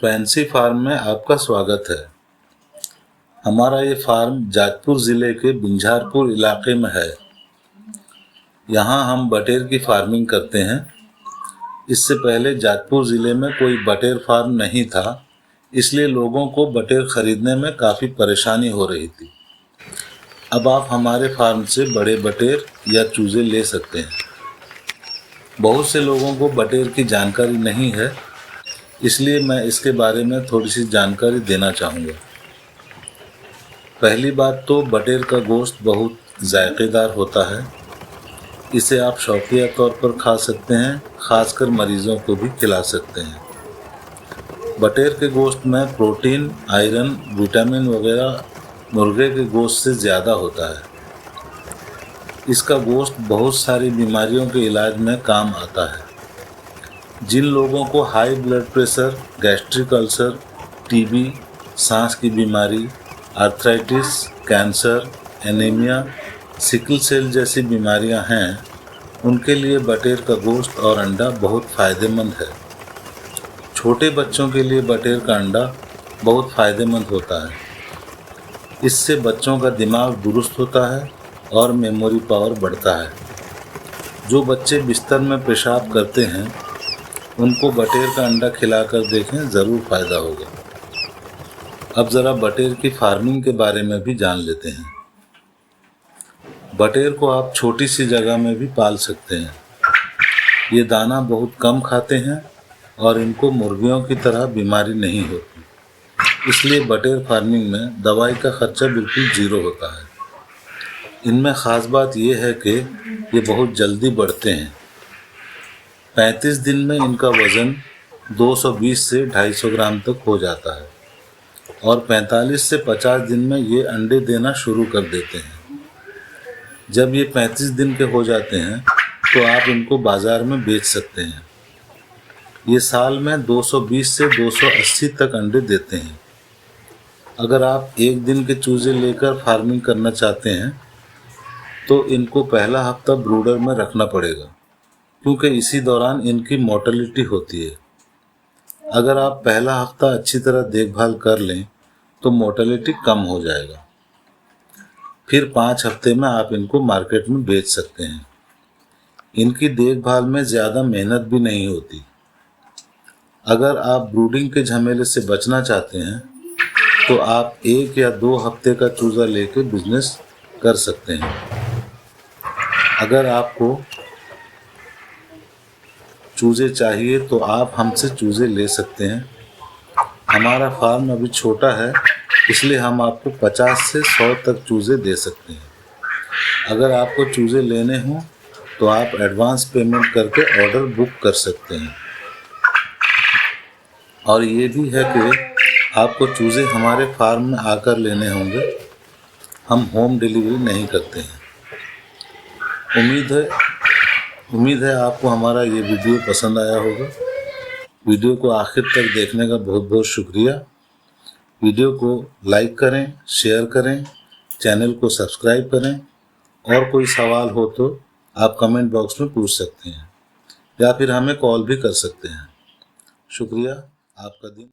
Fancy farm में आपका स्वागत है। हमारा ये फार्म जाजपुर ज़िले के बिंझारपुर इलाके में है। यहाँ हम बटेर की फार्मिंग करते हैं। इससे पहले जाजपुर ज़िले में कोई बटेर फार्म नहीं था, इसलिए लोगों को बटेर खरीदने में काफ़ी परेशानी हो रही थी। अब आप हमारे फार्म से बड़े बटेर या चूज़े ले सकते हैं। बहुत से लोगों को बटेर की जानकारी नहीं है, इसलिए मैं इसके बारे में थोड़ी सी जानकारी देना चाहूँगा। पहली बात तो बटेर का गोश्त बहुत जायकेदार होता है। इसे आप शौकिया तौर पर खा सकते हैं, खासकर मरीज़ों को भी खिला सकते हैं। बटेर के गोश्त में प्रोटीन, आयरन, विटामिन वगैरह मुर्गे के गोश्त से ज़्यादा होता है। इसका गोश्त बहुत सारी बीमारियों के इलाज में काम आता है। जिन लोगों को high blood pressure, gastric ulcer, TB, सांस की बीमारी, arthritis, cancer, anaemia, sickle cell जैसी बीमारियां हैं, उनके लिए बटेर का गोश्त और अंडा बहुत फ़ायदेमंद है। छोटे बच्चों के लिए बटेर का अंडा बहुत फ़ायदेमंद होता है। इससे बच्चों का दिमाग दुरुस्त होता है और मेमोरी पावर बढ़ता है। जो बच्चे बिस्तर में पेशाब करते हैं, उनको बटेर का अंडा खिलाकर देखें, ज़रूर फ़ायदा होगा। अब ज़रा बटेर की फार्मिंग के बारे में भी जान लेते हैं। बटेर को आप छोटी सी जगह में भी पाल सकते हैं। ये दाना बहुत कम खाते हैं और इनको मुर्गियों की तरह बीमारी नहीं होती, इसलिए बटेर फार्मिंग में दवाई का खर्चा बिल्कुल ज़ीरो होता है। इनमें ख़ास बात यह है कि ये बहुत जल्दी बढ़ते हैं। 35 दिन में इनका वज़न 220 से 250 ग्राम तक हो जाता है और 45 से 50 दिन में ये अंडे देना शुरू कर देते हैं। जब ये 35 दिन के हो जाते हैं तो आप इनको बाज़ार में बेच सकते हैं। ये साल में 220 से 280 तक अंडे देते हैं। अगर आप एक दिन के चूज़े लेकर फार्मिंग करना चाहते हैं तो इनको पहला हफ्ता ब्रूडर में रखना पड़ेगा, क्योंकि इसी दौरान इनकी मोर्टेलिटी होती है। अगर आप पहला हफ्ता अच्छी तरह देखभाल कर लें तो मोर्टेलिटी कम हो जाएगा। फिर 5 हफ्ते में आप इनको मार्केट में बेच सकते हैं। इनकी देखभाल में ज़्यादा मेहनत भी नहीं होती। अगर आप ब्रूडिंग के झमेले से बचना चाहते हैं तो आप 1 या 2 हफ्ते का चूज़ा लेकर बिजनेस कर सकते हैं। अगर आपको चूज़े चाहिए तो आप हमसे चूज़े ले सकते हैं। हमारा फार्म अभी छोटा है, इसलिए हम आपको 50 से 100 तक चूज़े दे सकते हैं। अगर आपको चूज़े लेने हों तो आप एडवांस पेमेंट करके ऑर्डर बुक कर सकते हैं। और ये भी है कि आपको चूज़े हमारे फार्म में आकर लेने होंगे। हम होम डिलीवरी नहीं करते हैं। उम्मीद है आपको हमारा ये वीडियो पसंद आया होगा। वीडियो को आखिर तक देखने का बहुत बहुत शुक्रिया। वीडियो को लाइक करें, शेयर करें, चैनल को सब्सक्राइब करें। और कोई सवाल हो तो आप कमेंट बॉक्स में पूछ सकते हैं या फिर हमें कॉल भी कर सकते हैं। शुक्रिया। आपका दिन